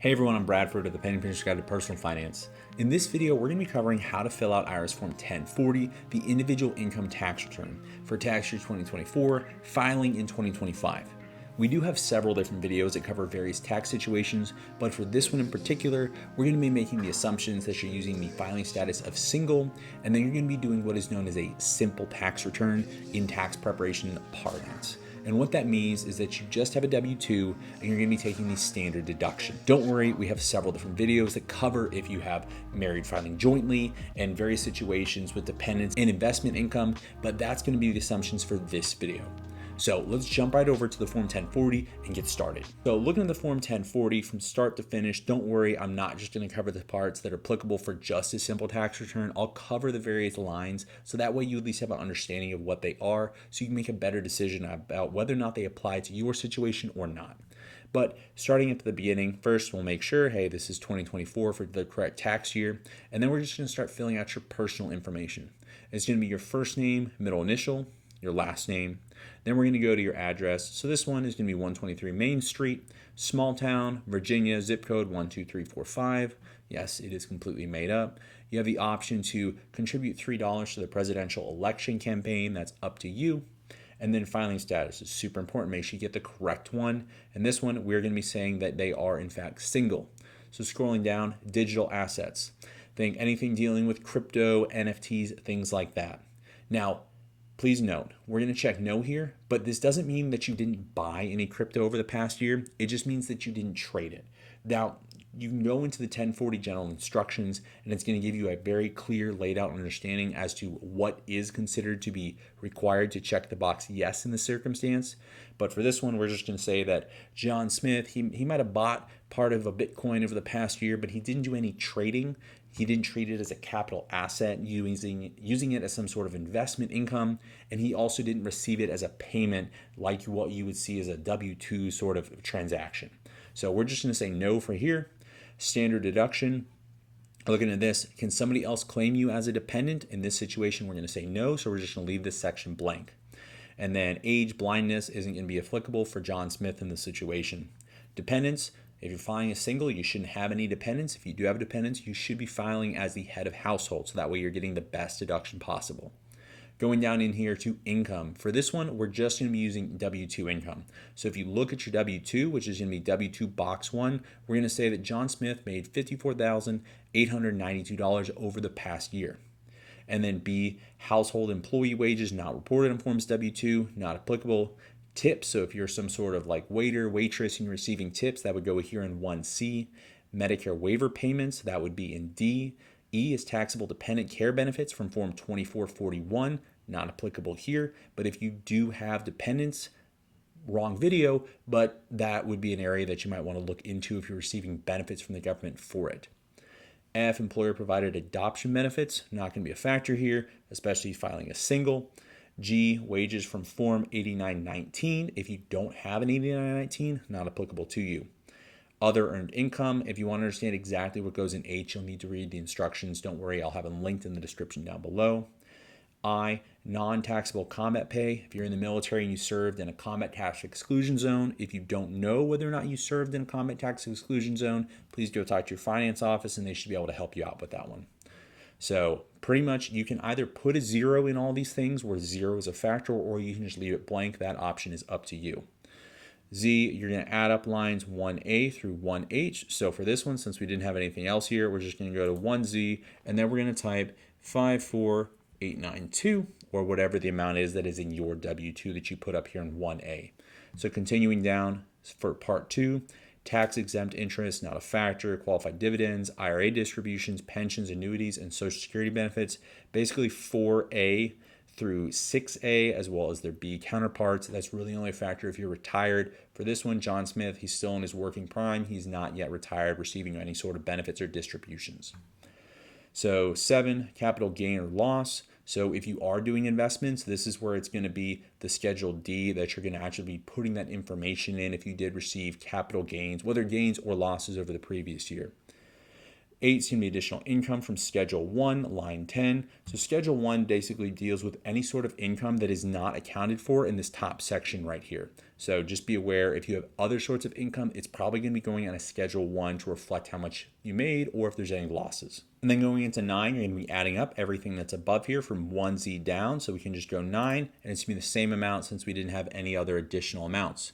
Hey everyone, I'm Bradford of the Penny Pincher's Guide to Personal Finance. In this video, we're going to be covering how to fill out IRS Form 1040, the individual income tax return for tax year 2024, filing in 2025. We do have several different videos that cover various tax situations, but for this one in particular, we're going to be making the assumptions that you're using the filing status of single, and then you're going to be doing what is known as a simple tax return in tax preparation parlance. And what that means is that you just have a W-2 and you're going to be taking the standard deduction. Don't worry, we have several different videos that cover if you have married filing jointly and various situations with dependents and investment income, but that's going to be the assumptions for this video. So let's jump right over to the Form 1040 and get started. So looking at the Form 1040 from start to finish, don't worry, I'm not just going to cover the parts that are applicable for just a simple tax return. I'll cover the various lines so that way you at least have an understanding of what they are so you can make a better decision about whether or not they apply to your situation or not. But starting at the beginning, first we'll make sure, hey, this is 2024 for the correct tax year. And then we're just going to start filling out your personal information. It's going to be your first name, middle initial, your last name. Then we're going to go to your address. So this one is going to be 123 Main Street, small town, Virginia, zip code 12345. Yes, it is completely made up. You have the option to contribute $3 to the presidential election campaign. That's up to you. And then filing status is super important. Make sure you get the correct one. And this one, we're going to be saying that they are in fact single. So scrolling down, digital assets. Think anything dealing with crypto, NFTs, things like that. Now, please note, we're going to check no here, but this doesn't mean that you didn't buy any crypto over the past year. It just means that you didn't trade it. Now, you can go into the 1040 general instructions, and it's going to give you a very clear laid out understanding as to what is considered to be required to check the box yes in the circumstance. But for this one, we're just going to say that John Smith, he might have bought part of a Bitcoin over the past year, but he didn't do any trading. He didn't treat it as a capital asset, using it as some sort of investment income, and he also didn't receive it as a payment like what you would see as a W-2 sort of transaction. So we're just going to say no for here. Standard deduction. Looking at this, can somebody else claim you as a dependent? In this situation, we're going to say no, so we're just going to leave this section blank. And then age, blindness isn't going to be applicable for John Smith in this situation. Dependents. If you're filing a single, you shouldn't have any dependents. If you do have dependents, you should be filing as the head of household, so that way you're getting the best deduction possible. Going down in here to income. For this one, we're just going to be using W-2 income. So if you look at your W-2, which is going to be W-2 box 1, we're going to say that John Smith made $54,892 over the past year. And then B, household employee wages not reported on Forms W-2, not applicable. Tips, so if you're some sort of like waiter, waitress, and you're receiving tips, that would go here in 1C. Medicare waiver payments, that would be in D. E is taxable dependent care benefits from Form 2441, not applicable here. But if you do have dependents, wrong video, but that would be an area that you might want to look into if you're receiving benefits from the government for it. F, employer provided adoption benefits, not going to be a factor here, especially filing a single. G, wages from Form 8919. If you don't have an 8919, not applicable to you. Other earned income. If you want to understand exactly what goes in H, you'll need to read the instructions. Don't worry, I'll have them linked in the description down below. I, non-taxable combat pay. If you're in the military and you served in a combat tax exclusion zone, if you don't know whether or not you served in a combat tax exclusion zone, please go talk to your finance office and they should be able to help you out with that one. So pretty much you can either put a 0 in all these things where 0 is a factor, or you can just leave it blank. That option is up to you. Z, you're going to add up lines 1A through 1H. So for this one, since we didn't have anything else here, we're just going to go to 1Z, and then we're going to type 54892, or whatever the amount is that is in your W-2 that you put up here in 1A. So continuing down for part 2, tax-exempt interest, not a factor, qualified dividends, IRA distributions, pensions, annuities, and Social Security benefits. Basically 4A through 6A, as well as their B counterparts. That's really only a factor if you're retired. For this one, John Smith, he's still in his working prime. He's not yet retired, receiving any sort of benefits or distributions. So 7, capital gain or loss. So if you are doing investments, this is where it's going to be the Schedule D that you're going to actually be putting that information in if you did receive capital gains, whether gains or losses over the previous year. 8 is going to be additional income from Schedule 1, line 10. So Schedule 1 basically deals with any sort of income that is not accounted for in this top section right here. So just be aware, if you have other sorts of income, it's probably going to be going on a Schedule 1 to reflect how much you made or if there's any losses. And then going into 9, you're going to be adding up everything that's above here from 1Z down. So we can just go 9, and it's going to be the same amount since we didn't have any other additional amounts.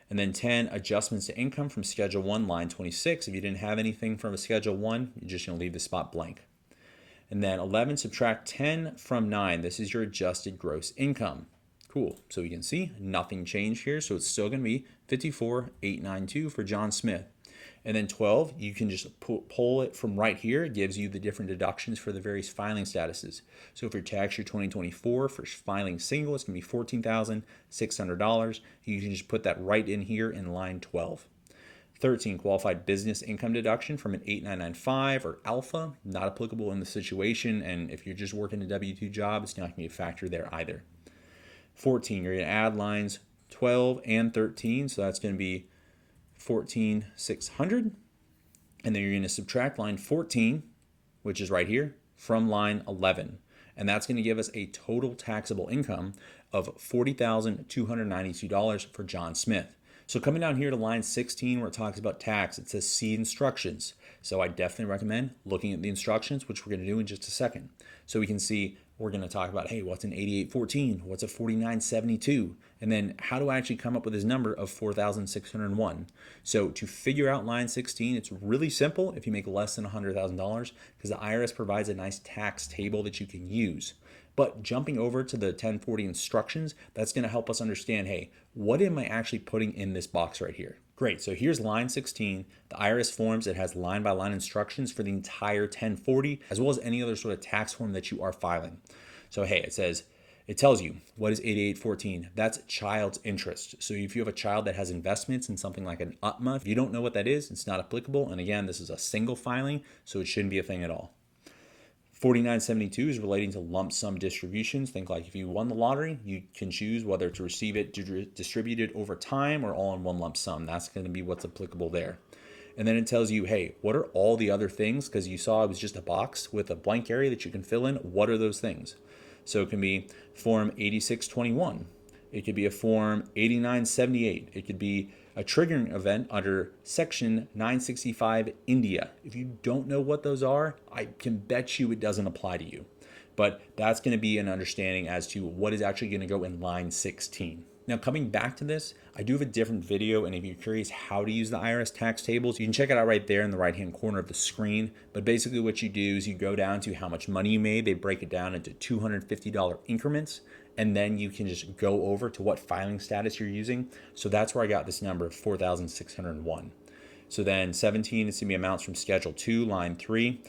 And then 10, adjustments to income from Schedule 1, line 26. If you didn't have anything from a Schedule 1, you're just going to leave the spot blank. And then 11, subtract 10 from 9. This is your adjusted gross income. Cool. So you can see nothing changed here. So it's still going to be 54,892 for John Smith. And then 12, you can just pull it from right here. It gives you the different deductions for the various filing statuses. So for tax year 2024, for filing single, it's going to be $14,600. You can just put that right in here in line 12. 13, qualified business income deduction from an 8995 or alpha, not applicable in the situation. And if you're just working a W-2 job, it's not going to be a factor there either. 14, you're going to add lines 12 and 13. So that's going to be 14,600, and then you're going to subtract line 14, which is right here, from line 11, and that's going to give us a total taxable income of $40,292 for John Smith. So coming down here to line 16 where it talks about tax, it says see instructions. So I definitely recommend looking at the instructions, which we're going to do in just a second. So we can see, we're going to talk about, hey, what's an 8814? What's a 4972? And then how do I actually come up with this number of 4,601? So to figure out line 16, it's really simple if you make less than $100,000 because the IRS provides a nice tax table that you can use. But jumping over to the 1040 instructions, that's going to help us understand, hey, what am I actually putting in this box right here? Great, so here's line 16, the IRS forms. It has line by line instructions for the entire 1040, as well as any other sort of tax form that you are filing. So hey, it tells you what is 8814. That's child's interest. So if you have a child that has investments in something like an UTMA, if you don't know what that is, it's not applicable. And again, this is a single filing, so it shouldn't be a thing at all. 4972 is relating to lump sum distributions. Think like if you won the lottery, you can choose whether to receive it distributed over time or all in one lump sum. That's going to be what's applicable there. And then it tells you, hey, what are all the other things? Because you saw it was just a box with a blank area that you can fill in. What are those things? So it can be Form 8621. It could be a Form 8978. It could be a triggering event under Section 965 India. If you don't know what those are, I can bet you it doesn't apply to you. But that's going to be an understanding as to what is actually going to go in line 16. Now, coming back to this, I do have a different video, and if you're curious how to use the IRS tax tables, you can check it out right there in the right-hand corner of the screen. But basically what you do is you go down to how much money you made. They break it down into $250 increments, and then you can just go over to what filing status you're using. So that's where I got this number of 4,601. So then 17 is going to be amounts from Schedule 2, line 3.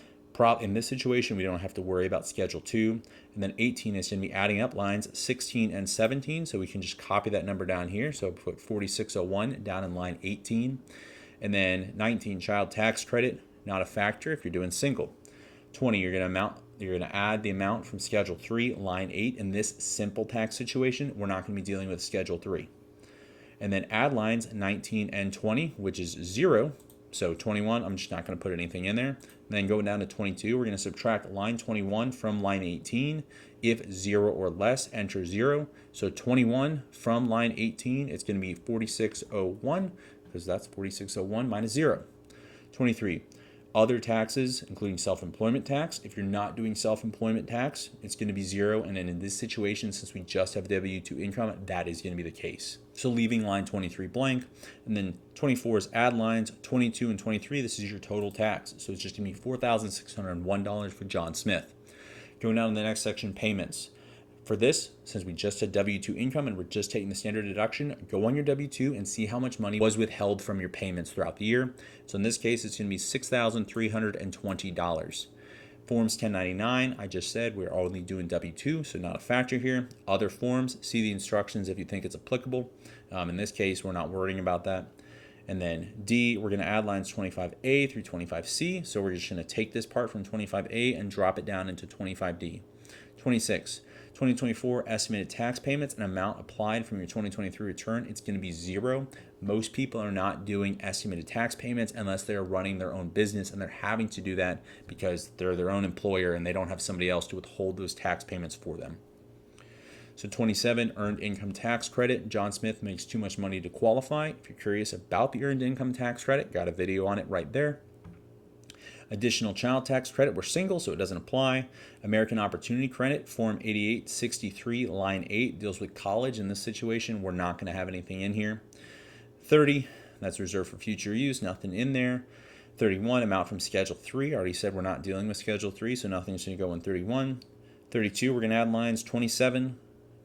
In this situation, we don't have to worry about Schedule 2. And then 18 is going to be adding up lines 16 and 17. So we can just copy that number down here. So put 4601 down in line 18. And then 19, child tax credit, not a factor if you're doing single. 20, you're going to add the amount from Schedule 3, line 8. In this simple tax situation, we're not going to be dealing with Schedule 3. And then add lines 19 and 20, which is 0. So 21, I'm just not going to put anything in there. And then going down to 22, we're going to subtract line 21 from line 18. If 0 or less, enter 0. So 21 from line 18, it's going to be 4601 because that's 4601 minus 0. 23, other taxes, including self-employment tax. If you're not doing self-employment tax, it's going to be 0. And then in this situation, since we just have W-2 income, that is going to be the case. So leaving line 23 blank. And then 24 is add lines 22 and 23. This is your total tax. So it's just going to be $4,601 for John Smith. Going down to the next section, payments. For this, since we just had W-2 income and we're just taking the standard deduction, go on your W-2 and see how much money was withheld from your payments throughout the year. So in this case, it's going to be $6,320. Forms 1099, I just said we're only doing W-2, so not a factor here. Other forms, see the instructions if you think it's applicable. In this case, we're not worrying about that. And then D, we're going to add lines 25A through 25C. So we're just going to take this part from 25A and drop it down into 25D. 26, 2024 estimated tax payments and amount applied from your 2023 return, it's going to be 0. Most people are not doing estimated tax payments unless they're running their own business, and they're having to do that because they're their own employer and they don't have somebody else to withhold those tax payments for them. So 27, earned income tax credit. John Smith makes too much money to qualify. If you're curious about the earned income tax credit, got a video on it right there. Additional child tax credit, we're single, so it doesn't apply. American Opportunity Credit, Form 8863, line 8, deals with college. In this situation, we're not going to have anything in here. 30, that's reserved for future use, nothing in there. 31, amount from Schedule 3. I already said we're not dealing with Schedule 3, so nothing's going to go in 31. 32, we're going to add lines 27,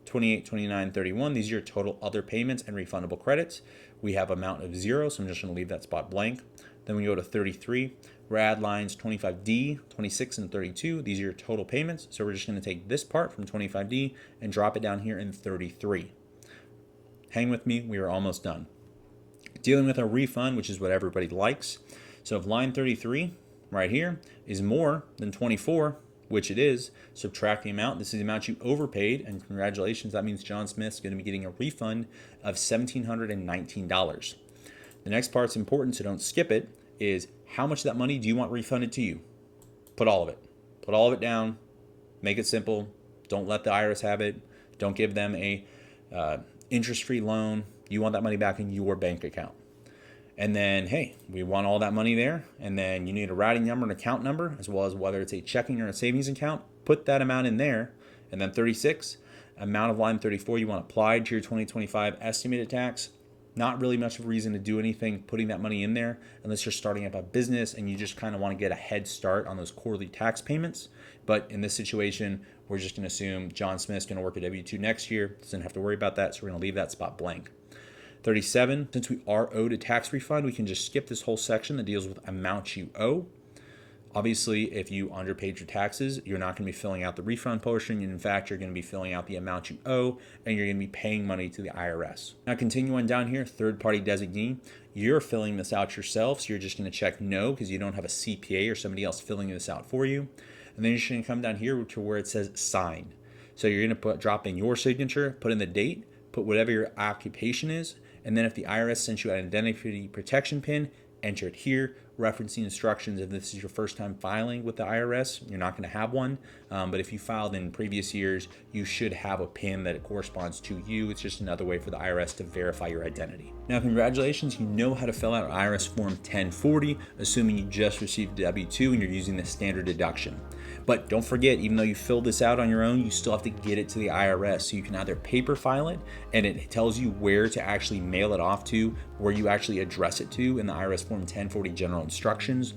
28, 29, 31. These are your total other payments and refundable credits. We have amount of 0, so I'm just going to leave that spot blank. Then we go to 33. We're add lines 25D, 26, and 32. These are your total payments. So we're just going to take this part from 25D and drop it down here in 33. Hang with me. We are almost done. Dealing with a refund, which is what everybody likes. So if line 33 right here is more than 24, which it is, subtract the amount. This is the amount you overpaid, and congratulations, that means John Smith's going to be getting a refund of $1,719. The next part's important, so don't skip it, is how much of that money do you want refunded to you? Put all of it. Put all of it down. Make it simple. Don't let the IRS have it. Don't give them a interest-free loan. You want that money back in your bank account. And then, hey, we want all that money there. And then you need a routing number and account number, as well as whether it's a checking or a savings account. Put that amount in there. And then 36, amount of line 34 you want applied to your 2025 estimated tax. Not really much of a reason to do anything putting that money in there unless you're starting up a business and you just kind of want to get a head start on those quarterly tax payments. But in this situation, we're just going to assume John Smith's going to work a W-2 next year. Doesn't have to worry about that, so we're going to leave that spot blank. 37, since we are owed a tax refund, we can just skip this whole section that deals with amount you owe. Obviously, if you underpaid your taxes, you're not going to be filling out the refund portion. In fact, you're going to be filling out the amount you owe, and you're going to be paying money to the IRS. Now, continue on down here, third-party designee. You're filling this out yourself, so you're just going to check no because you don't have a CPA or somebody else filling this out for you. And then you're just going to come down here to where it says sign. So you're going to drop in your signature, put in the date, put whatever your occupation is, and then if the IRS sends you an identity protection PIN, enter it here, referencing instructions. If this is your first time filing with the IRS, you're not going to have one. But if you filed in previous years, you should have a PIN that corresponds to you. It's just another way for the IRS to verify your identity. Now, congratulations, you know how to fill out IRS Form 1040, assuming you just received a W-2 and you're using the standard deduction. But don't forget, even though you filled this out on your own, you still have to get it to the IRS. So you can either paper file it, and it tells you where to actually mail it off to, where you actually address it to in the IRS Form 1040 general instructions,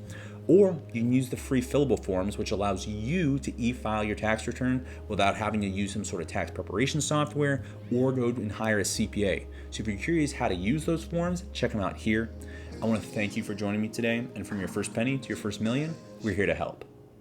or you can use the free fillable forms, which allows you to e-file your tax return without having to use some sort of tax preparation software or go and hire a CPA. So if you're curious how to use those forms, check them out here. I want to thank you for joining me today, and from your first penny to your first million, we're here to help.